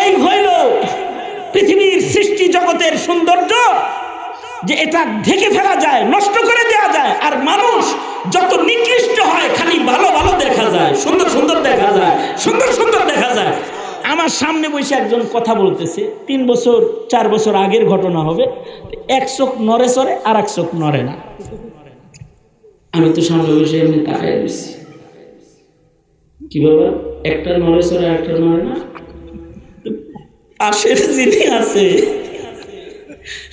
এই হইল পৃথিবীর সৃষ্টি জগতের সৌন্দর্য, যে এটা ঢেকে ফেলা যায়, নষ্ট করে দেওয়া যায়। আর মানুষ যত নিকৃষ্ট হয় খালি ভালো ভালো দেখা যায়, সুন্দর সুন্দর দেখা যায়, সুন্দর সুন্দর দেখা যায়। আমার সামনে বসে একজন কথা বলতেছে, 3 বছর 4 বছর আগের ঘটনা হবে। এক চোখ নড়ে চড়ে আর এক চোখ নড়ে না। আমি তো সামনে বসে এমনি তাকাই দিচ্ছি, কি বাবা একটা নড়ে চড়ে আর একটা নড়ে না? পাশের যিনি আছে,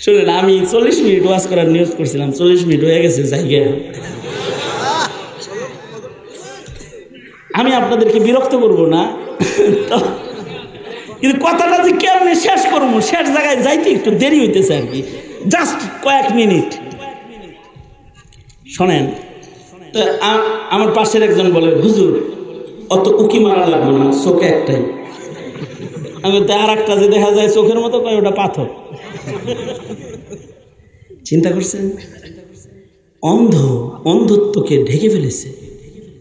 শুনেন, আমি 40 মিনিট ওয়াজ করার নিয়োগ করছিলাম, 40 মিনিট হয়ে গেছে জায়গা। আমি আপনাদেরকে বিরক্ত করব না, কিন্তু কথাটা যে কেমনে শেষ করবো, শেষ জায়গায় যাইতে একটু দেরি হইতেছে আর কি, জাস্ট কয়েক মিনিট। শোনেন, আমার পাশের একজন বলে, হুজুর অত উকি মারা লাগবে না, চোখে একটাই। আমি তো আর একটা যে দেখা যায় চোখের মতো, কয় ওটা পাথর। চিন্তা করছেন? অন্ধত্বকে ঢেকে ফেলেছে,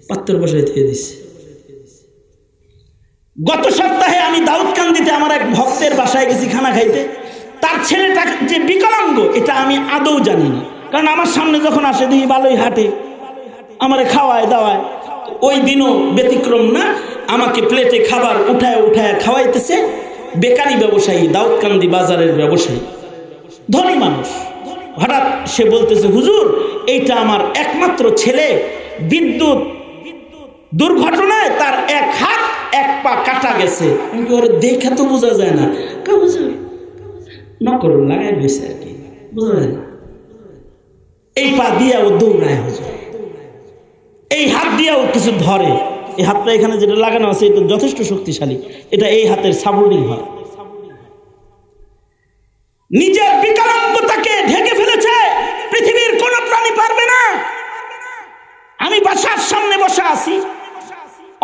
পাত্তর বসায় দিয়ে দিচ্ছে। গত সপ্তাহে আমি দাউদকান্দিতে আমার এক ভক্তের বাসায় গেছি খানা খাইতে। তার ছেলেটা যে বিকলাঙ্গ এটা আমি আদৌ জানি না, কারণ আমার সামনে যখন আসে দেখি ভালোই হাঁটে, আমারে খাওয়ায় দাওয়ায়। ওই দিনও ব্যতিক্রম না, আমাকে প্লেটে খাবার উঠায় উঠায় খাওয়াইতেছে। বেকারি ব্যবসায়ী, দাউদকান্দি বাজারের ব্যবসায়ী, ধনী মানুষ। হঠাৎ সে বলতেছে, হুজুর এইটা আমার একমাত্র ছেলে, বিদ্যুৎ দুর্ঘটনায় তার এক হাত এক পা কাটা গেছে। ওরে দেখা তো বোঝা যায় না, নকল লাগাই গেছে আর কি, বোঝা যায় না। এই পা দিয়া ও দৌড়ায়, হুজুর এই হাত দিয়াও কিছু ধরে। এই হাতটা এখানে যেটা লাগানো আছে এটা যথেষ্ট শক্তিশালী, এটা এই হাতের সাবুর্ডিং হয়। নিজের বিকলাঙ্গতাকে ঢেকে ফেলেছে, পৃথিবীর কোন প্রাণী পারবে না। আমি বাসার সামনে বসে আছি,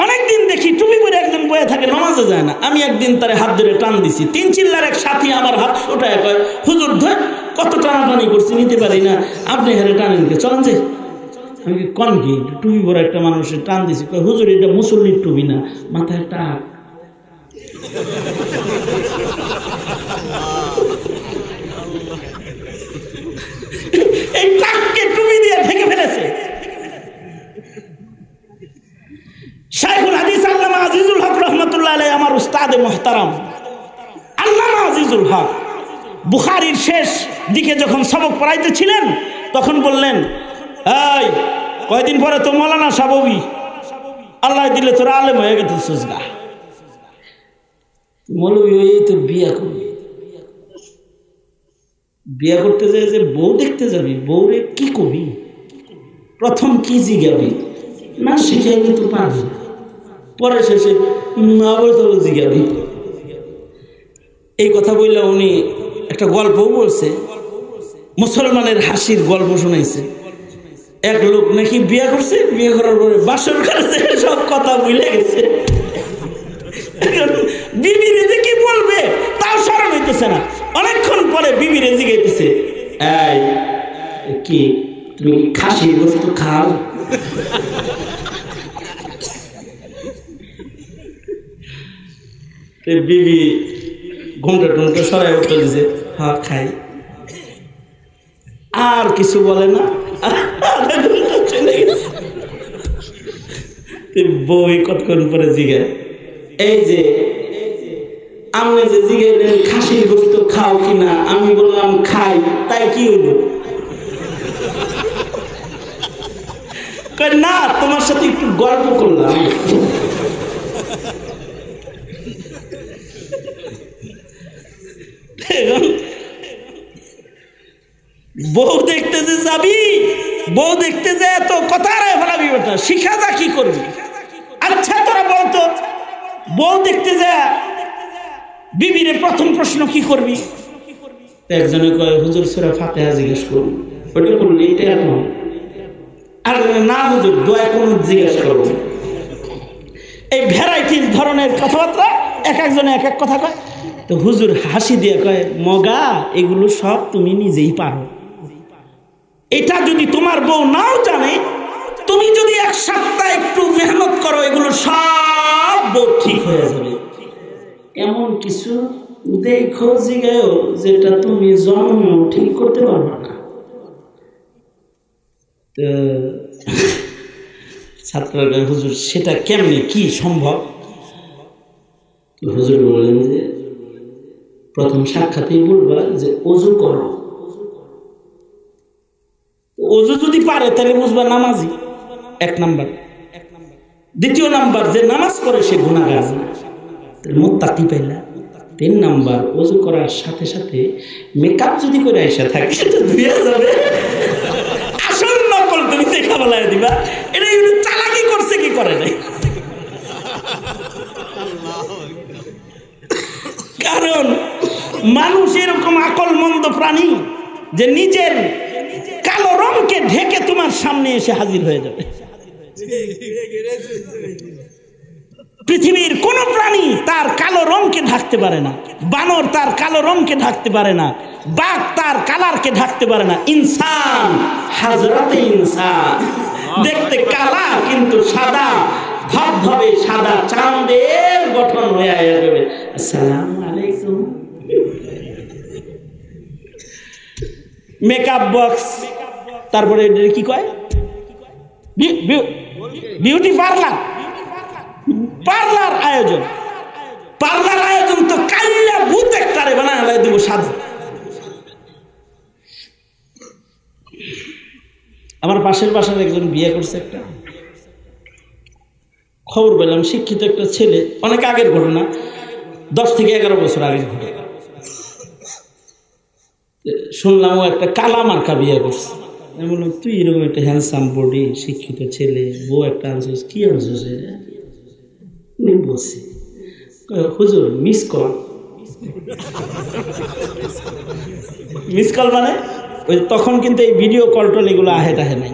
অনেকদিন দেখি টুপি পরে একজন বয়ে থাকে, নামাজে যায় না। আমি একদিন তারে হাত ধরে টান দিছি, 3 চিল্লার এক সাথী আমার হাত ছোটায় কয়, হুজুর ধর কত টানাটানি করছি, নিতে পারি না, আপনি হেরে টানেন কে, চলেন যে। আমি কন কি, টুপি পরে একটা মানুষের টান দিছি, কয় হুজুর এটা মুসল্লির টুপি না, মাথায় টাক। এই টাককে টুপি দিয়ে ঢেকে ফেলেছে। শাইখুল হাদিস আল্লামা আজিজুল হক রহমতুল্লাহ আলাইহি আমার উস্তাদে মুহতারাম আল্লামা আজিজুল হক বুখারীর শেষ দিকে যখন সবক পড়াইতেছিলেন তখন বললেন, এই কয়দিন পরে তো মৌলানা সাববি, আল্লাহ দিলে তোরা আলেম হয়ে গেছিস গা। মৌলবি হয়ে তো বিয়া করবি, বিয়া করতে যায় যে বউ দেখতে যাবি, বউরে কি কবি, প্রথম কি জিগাবি, না শিখাইলে তো পারবি, পরে শেষে না বলতে জিগাবি। এই কথা বললে উনি একটা গল্পও বলছে, মুসলমানের হাসির গল্প শোনাইছে। এক লোক নাকি বিয়ে করছে, বিয়ে করার পরে বাসর করেছে, সব কথা ভুলে গেছে। বিবি রেজে কি বলবে তাও স্মরণ হইতেছে না। অনেকক্ষণ পরে বিবি রেজে গাইতেছে, এই কি তুমি খাসির গোশত খাও? বিবি ঘুমটা টুমটা সরাই উঠে দিছে, হ্যাঁ খাই। আর কিছু বলে না, চলে গেছে। বই কতক্ষণ পরে জিজ্ঞাসা, এই যে আপনি যে জিজ্ঞাসা খাসির গোশত খাও কিনা, আমি বললাম খাই, তাই কি হইল? না, তোমার সাথে একটু গল্প করলাম। বউ দেখতে যে যাবি, বউ দেখতে যে এত কথা রে ফেলাবি, ওটা শিখা যা কি করবি? আচ্ছা তোরা বলতো, বউ দেখতে যা বিবিরে প্রথম প্রশ্ন কি করবি? একজনে কয় হুজুর সূরা ফাতিহা জিজ্ঞেস করুন, ওটা করলে এটা এখন। আর না হুজুর দোয়া কোন জিজ্ঞেস করবো। এই ভ্যারাইটিস ধরনের কথাবার্তা, এক একজনে এক এক কথা কয়। তো হুজুর হাসি দিয়ে কয়, মগা এগুলো সব তুমি নিজেই পারো। এটা যদি তোমার বউ নাও জানে, তুমি যদি এক সপ্তাহ একটু মেহনত করো, এগুলো সব বউ ঠিক হয়ে যাবে। এমন কিছু দেখো জিগাও যেটা তুমি জন্ম ঠিক করতে পারবে না। ছাত্ররা হুজুর সেটা কেমনে, কি সম্ভব? হুজুর বললেন যে প্রথম সাক্ষাতেই বলবা যে ওযু করো। ওযু যদি পারে তাহলে বুঝবা নামাজি, এক নাম্বার। দ্বিতীয় নাম্বার, যে নামাজ পড়ে সে গুনাহগার না, মুত্তাকি পাইলা। 3 নাম্বার, ওযু করার সাথে সাথে মেকআপ যদি করে আইসা থাকে সেটা ধুয়ে যাবে। আসল নকল তুমি দেখা বলায় দিবা। এটা চালাকি করছে কি করে নাই? কারণ মানুষ এরকম আকল মন্দ প্রাণী যে নিজের কালো রঙকে ঢেকে তোমার সামনে এসে হাজির হয়ে যাবে। পৃথিবীর কোন প্রাণী তার কালো রঙকে ঢাকতে পারে না। বানর তার কালো রঙকে ঢাকতে পারে না, বাঘ তার কালারকে ঢাকতে পারে না। ইনসান হাজরাতে ইনসান, দেখতে কালা কিন্তু সাদা, ধবধবে সাদা চাঁদের গঠন হয়ে যাবে। আসসালামু আলাইকুম। মেকআপ বক্স, তারপরে কি কয় বিউটি পার্লার, পার্লার আয়োজন। পার্লার আয়োজন তো কাল্লা ভূত একটারে বানায় দেব সাধু। আমার পাশের বাসার একজন বিয়ে করছে, একটা খবর পেলাম, শিক্ষিত একটা ছেলে, অনেক আগের ঘটনা, 10 থেকে 11 বছর আগের ঘটনা। শুনলাম ও একটা কালা মার্কা বিয়ে করছে। আমি বললাম তুই এরকম একটা হ্যান্ডসাম বডি, শিক্ষিত ছেলে, বউ একটা আনছিস, কি আনছিস? বলছি হুজুর মিস কল। মিস কল মানে ওই তখন কিন্তু এই ভিডিও কল টল এগুলো আহে টাহে নাই,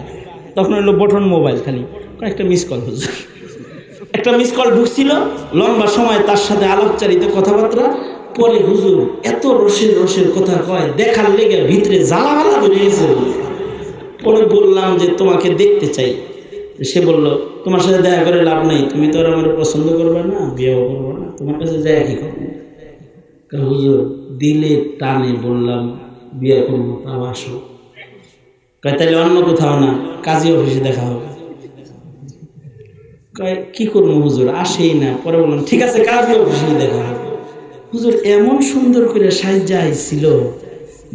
তখন হলো বটন মোবাইল, খালি একটা মিস কল। হুজুর একটা মিস কল ঢুকছিল, লম্বা সময় তার সাথে আলাপচারিতা কথাবার্তা। পরে হুজুর এত রসের রসের কথা কয়, দেখার লেগে ভিতরে জ্বালাওয়ালা ধরে গেছে। পরে বললাম যে তোমাকে দেখতে চাই। সে বলল তোমার সাথে দেখা করে লাভ নাই, তুমি তো আর আমার পছন্দ করবে না, বিয়েও করবো না, তোমার কাছে যায় কি করবো? হুজুর দিলে টানে বললাম বিয়ে করবো, তাও আসো। তাহলে অন্য কোথাও না, কাজী অফিসে দেখা হবে। কি করবো হুজুর, আসেই না। পরে বললাম ঠিক আছে কাজী অফিসে দেখা হবে। হুজুর এমন সুন্দর করে সাইজা আইছিল,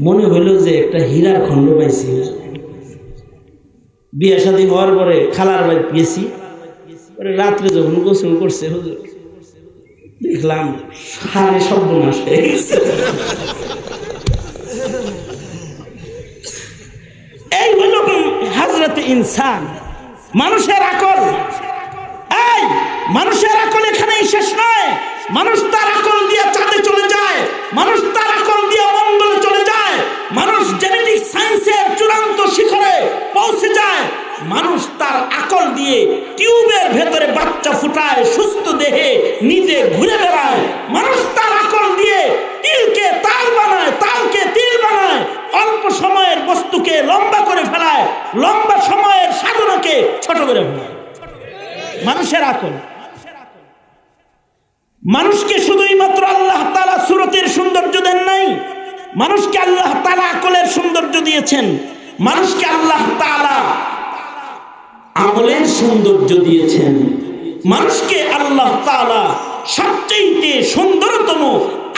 মনে হলো যে একটা হীরার খণ্ড পাইছি। বিয়ে শাদী হওয়ার পরে খালার বাড়ি গেছি, পরে রাত্রে যখন গোসল করছে হুজুর দেখলাম সারে সর্বনাশ হয়ে গেছে। এই হলো হাজরাতে ইনসান, মানুষের আকল। এই মানুষের আকল এখানেই শেষ নয়। মানুষ তার আকল দিয়ে চাঁদে চলে যায়, মানুষ তার আকল দিয়ে মঙ্গলে চলে যায়, মানুষ জেনেটিক সায়েন্সের চূড়ান্ত শিখরে পৌঁছে যায়, মানুষ তার আকল দিয়ে টিউবের ভেতরে বাচ্চা ফুটায়, সুস্থ দেহে নিজে ঘুরে বেড়ায়, মানুষ তার আকল দিয়ে তিলকে তাল বানায়, তালকে তিল বানায়, অল্প অল্প সময়ের বস্তুকে লম্বা করে ফেলায়, লম্বা সময়ের সাধনাকে ছোট করে ফেলায়। মানুষের আকল, মানুষকে শুধুই মাত্র আল্লাহ তাআলা সুরতের সৌন্দর্য দেন নাই, মানুষকে আল্লাহ তাআলা আকলের সৌন্দর্য দিয়েছেন, মানুষকে আল্লাহ তাআলা আমলের সৌন্দর্য দিয়েছেন, মানুষকে আল্লাহ তাআলা সবচেয়ে সুন্দরতম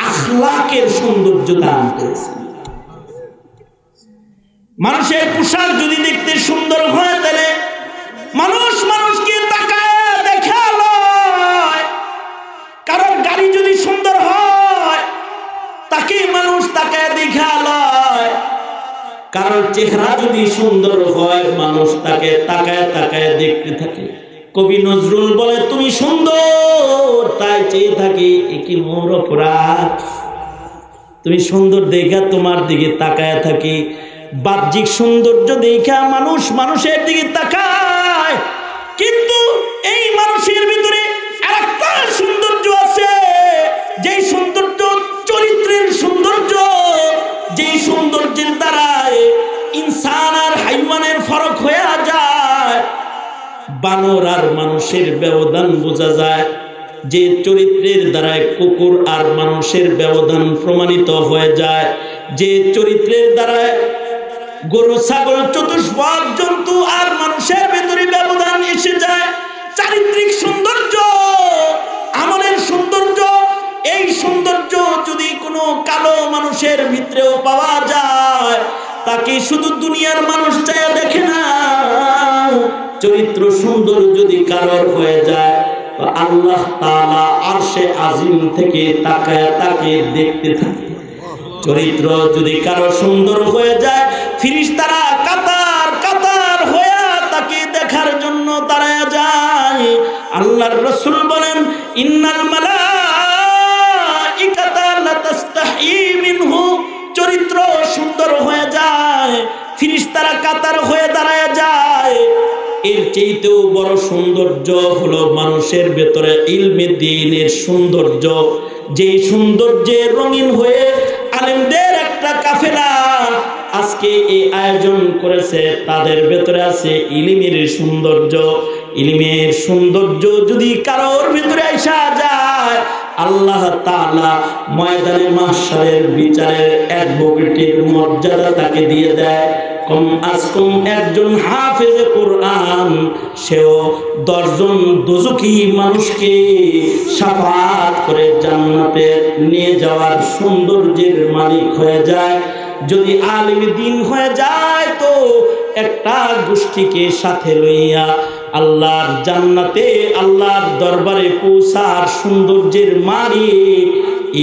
আখলাকের সৌন্দর্য দান করেছেন। মানুষের পোশাক যদি দেখতে সুন্দর হয় তাহলে মানুষ মানুষকে তাকায় দেখা লয়। কারোর গাড়ি যদি সুন্দর হয় তাকে মানুষ তাকায় দেখা লয়। কারোর চেহারা যদি সুন্দর হয় মানুষ তাকে তাকায় তাকায় দেখতে থাকে। কবি নজরুল বলে, তুমি সুন্দর তাই চেয়ে থাকি, কি মোর অপরাধ। তুমি সুন্দর দেখা তোমার দিকে তাকায় থাকি। বাহ্যিক সৌন্দর্য দেখা মানুষ মানুষের দিকে তাকায়, কিন্তু এই মানুষের ভিতরে আরেকটা সৌন্দর্য আছে, যেই সৌন্দর্য চরিত্রের সৌন্দর্য, যেই সৌন্দর্যের দ্বারায় ইনসান আর হাইওয়ানের ফরক হয়ে যায়। বানর আর মানুষের ব্যবধান বোঝা যায়, যে চরিত্রের দ্বারায় কুকুর আর মানুষের ব্যবধান প্রমাণিত হয়ে যায়, যে চরিত্রের দ্বারায় গরু ছাগল চতুষ্পদ জন্তু আর মানুষের ভেতরে ব্যবধান এসে যায়। চারিত্রিক সৌন্দর্য, আমলের সৌন্দর্য, এই সৌন্দর্য যদি কোনো কালো মানুষের ভিতরেও পাওয়া যায়, তাকে শুধু দুনিয়ার মানুষ চায় দেখে না। চরিত্র সুন্দর যদি কারোর হয়ে যায় তো আল্লাহ তাআলা আরশে আজিম থেকে তাকায় তাকে দেখতে থাকে। চরিত্র যদি কারো সুন্দর হয়ে যায় ফেরেশতারা কাতার কাতার হয়ে তাকে দেখার জন্য দাঁড়ায় যায়। আল্লাহর রাসূল বলেন, ইন্নাল মালাইকাতা লাতাস্তাহি মিনহু। চরিত্র সুন্দর হয়ে যায় ফেরেশতারা কাতার হয়ে দাঁড়ায় যায়। এর চেয়েতেও বড় সৌন্দর্য হলো মানুষের ভেতরে ইলমে দ্বীনের সৌন্দর্য, যে সৌন্দর্যে রঙিন হয়ে আলেমদের একটা কাফেলা আজকে এই আয়োজন করেছে। তাদের ভেতরে আছে ইলমের সৌন্দর্য। ইলমের সৌন্দর্য যদি কারোর ভেতরে আসা যায়, আল্লাহ তাআলা ময়দানে মাহশারের বিচারের অ্যাডভোকেটের মর্যাদা তাকে দিয়ে দেয়। কম আজ কম একজন হাফেজে কোরআন সেও 10 জন দোজখী মানুষকে শাফাআত করে জান্নাতে নিয়ে যাওয়ার সৌন্দর্যের মালিক হয়ে যায়। যদি আলেম দ্বীন হয়ে যায় তো একটা গোষ্ঠীকে সাথে লইয়া আল্লাহর জান্নাতে আল্লাহর দরবারে পৌঁছার সৌন্দর্যের মালিক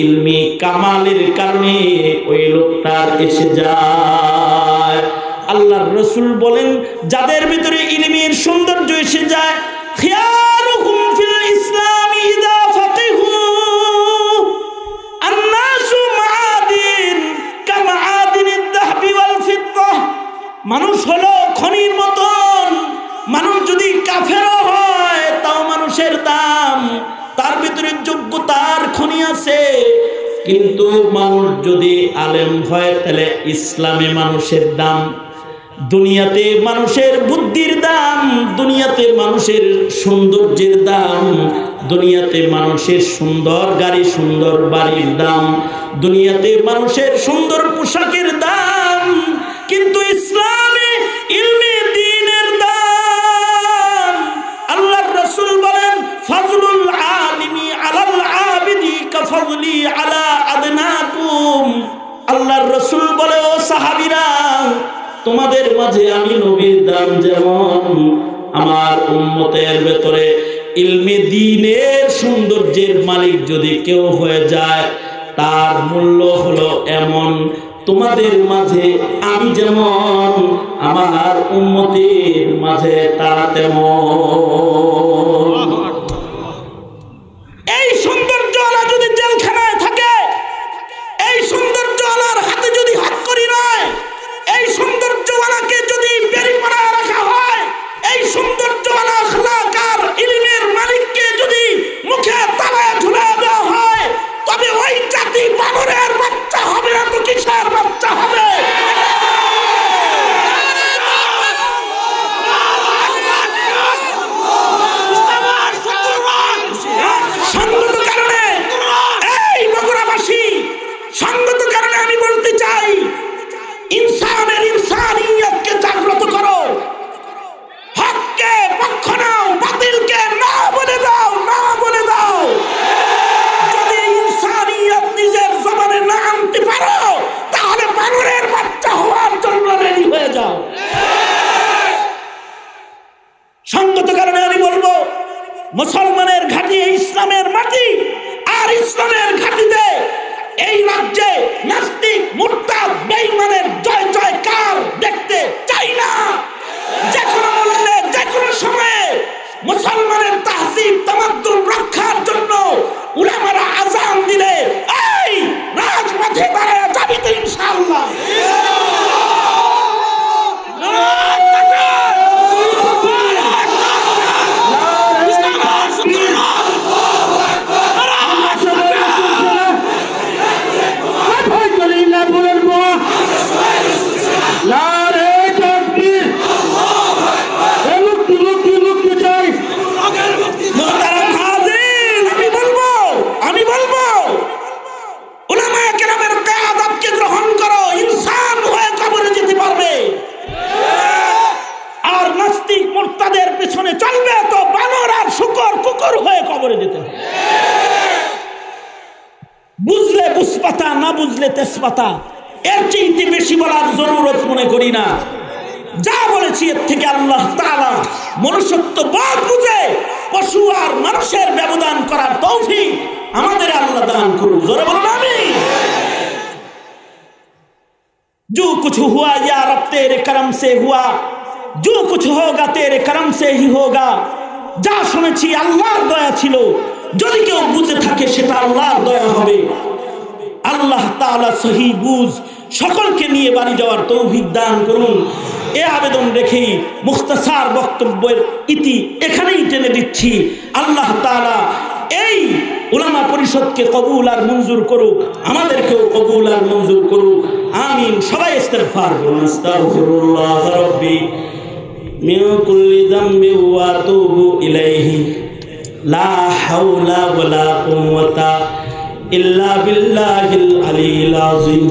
ইলমি কামালের কারণে ওই লোকটার এসে যায়। আল্লাহর রাসূল বলেন, যাদের ভিতরে ইলমের সৌন্দর্য এসে যায়, খিয়ারুহুম ফিল ইসলাম ইযা ফাকিহু আন-নাসু মাআদিন কামাআদিনিদ যাহবি ওয়াল ফিদ্দাহ। মানুষ হলো খনির মতন। মানুষ যদি কাফেরও হয় তাও মানুষের দাম, তার ভিতরে যোগ্যতার খনি আছে। কিন্তু মানুষ যদি আলেম হয় তাহলে ইসলামে মানুষের দাম। দুনিয়াতে মানুষের বুদ্ধির দাম, দুনিয়াতে মানুষের সৌন্দর্যের দাম, দুনিয়াতে মানুষের সুন্দর গাড়ি সুন্দর বাড়ির দাম, দুনিয়াতে মানুষের সুন্দর পোশাকের দাম, কিন্তু ইসলামে ইলমে দ্বীনের দাম। আল্লাহর রাসূল বলেন, ফাজলুল আলিমি আলাল আবিদি কাফাজলি আলা আদনাকুম। আল্লাহর রাসূল বলে, ও সাহাবীরা, তোমাদের মাঝে আমি নবীর দাম যেমন, আমার উম্মতের ভেতরে ইলমে দ্বীনের সৌন্দর্যের মালিক যদি কেউ হয়ে যায় তার মূল্য হলো এমন, তোমাদের মাঝে আমি যেমন আমার উম্মতের মাঝে তারা তেমন। এই সৌন্দর্যওয়ালা যদি জেলখানায় থাকে, এই সৌন্দর্যওয়ালার হাতে যদি হাতকড়ি নয়, এই সৌন্দর্যওয়ালাকে যদি বেরি পড়া রাখা হয়, এই সৌন্দর্যওয়ালা আখলাক আর ইলমের মালিককে যদি মুখে তালায় ঝুলে দেওয়া হয়, তবে ওই জাতি বানরের বাচ্চা হবে না তো কিসের বাচ্চা হবে? পক্ষ নাও, বাতিলকে না বলে দাও, না বলে দাও। যদি ইনসানিয়ত নিজের জবানে না আনতে পারো, তাহলে বানরের বাচ্চা হওয়ার জন্য রেডি হয়ে যাও। সঙ্গত কারণে আমি বলবো, মুসলমানের ঘাঁটি ইসলামের মাটি, আর ইসলামের ঘাঁটিতে এই রাজ্যে নাস্তিক মুরতাদ বেঈমানের জয় জয়কার দেখতে চাই না। যে কোনো মূল্যে, যে কোনো সময়ে মুসলমানের তাহজিব তামাদ্দুন রক্ষার জন্য উলামারা আযান দিলে এই রাজপথে দাঁড়ায় যাবি তো ইনশাআল্লাহ। তাদের পেছনে চলবে তো বানর আর শুকর কুকুর হয়ে কবরে যেতে হবে। বুঝলে বুঝপাতা, না বুঝলে তেজপাতা, এর চেয়ে বেশি বলার জরুরত মনে করি না। যা বলেছি এর থেকে আল্লাহ তাআলা মনুষ্যত্ব বোধ বুঝে পশু আর মানুষের ব্যবধান করার তৌফিক আমাদের আল্লাহ দান করুন। জোরে বলুন আমিন। जो कुछ हुआ या रब तेरे करम से हुआ, जो कुछ होगा तेरे करम से ही होगा। যা শুনেছি আল্লাহর দয়া ছিল, যদি কেউ বুঝে থাকে সেটা আল্লাহর দয়া হবে। আল্লাহ তাআলা সহি বুঝ সকলকে নিয়ে বাড়ি যাওয়ার তৌফিক দান করুন। এ আবেদন রেখেই মুখতাসার বক্তব্যের ইতি এখানেই টেনে দিচ্ছি। আল্লাহ তাআলা এই উলামা পরিষদকে কবুল আর মঞ্জুর করুক, আমাদেরকেও কবুল আর মঞ্জুর করুক। আমিন। সবাই ইস্তিগফার করুন। আস্তাগফিরুল্লাহ রাব্বি মিন কুল্লি যামবি ওয়া আতুবু ইলাইহি লা হাওলা ওয়ালা কুওয়াতা ইল্লা বিল্লাহিল আলিয়্যিল আযীম।